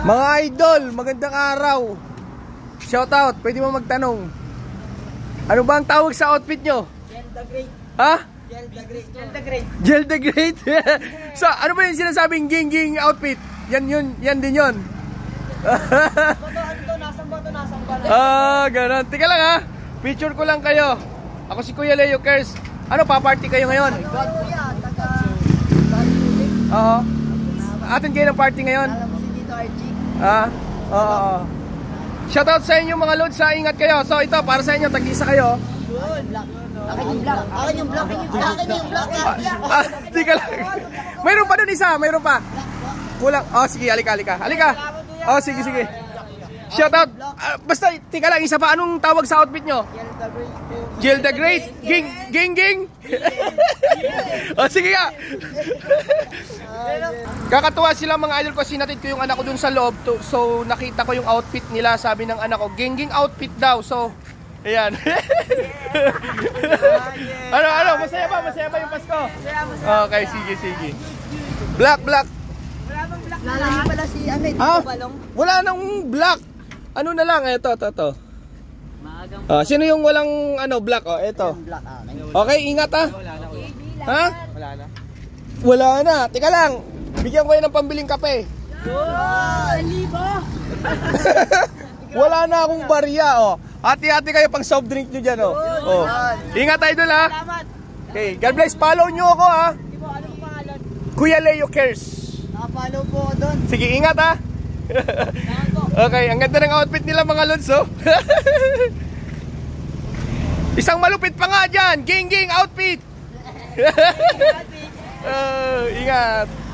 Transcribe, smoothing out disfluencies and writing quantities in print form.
Mga idol, magandang araw. Shout out, pwede mo magtanong. Ano ba ang tawag sa outfit nyo? Gel the Great. Ha? Gel the Great. Gel the Great. Gel the Great? So, ano ba yung sinasabing ging-ging outfit? Yan yun, yan din yun. Nasang ba? Ganun. Tika lang ha. Picture ko lang kayo. Ako si Kuya Leo Kers. Ano, pa-party kayo ngayon? Oo. Atin kayo ng party ngayon? Alam mo si Tito Archie? Oo. Shoutout sa inyo mga lods, sa ingat kayo. So ito, para sa inyo, tag-isa kayo. Akin yung black. Akin yung black. Tika lang. Mayroon pa dun isa, mayroon pa. Kulang. Sige, halika. Sige. Shoutout. Basta, tika lang, isa pa. Anong tawag sa outfit nyo? Gel the Great. Ging. Sige nga. Kakatuwa sila mga idol ko. Sinatid ko yung anak ko dun sa loob. So nakita ko yung outfit nila. Sabi ng anak ko, ging outfit daw. So, ayan. Ano? Masaya ba yung Pasko? Okay, sige. Black. Lalaki pala si Amit. Wala nang black. Ano na lang, ito. Sino yung walang black? Ito. Okay, ingat ha. Ha? Wala na. Tika lang. Bigyan ko yan ng pambiling kape. Wala na akong barya. Hati-hati kayo pang soft drink nyo dyan. Ingat idol ha. Okay, God bless. Follow nyo ako ha. Kuya Leo Kers. Naka-follow po ako doon. Sige, ingat ha. Okay, ang ganda ng outfit nila mga lods. Isang malupit pa nga dyan. Ging outfit. Ingat.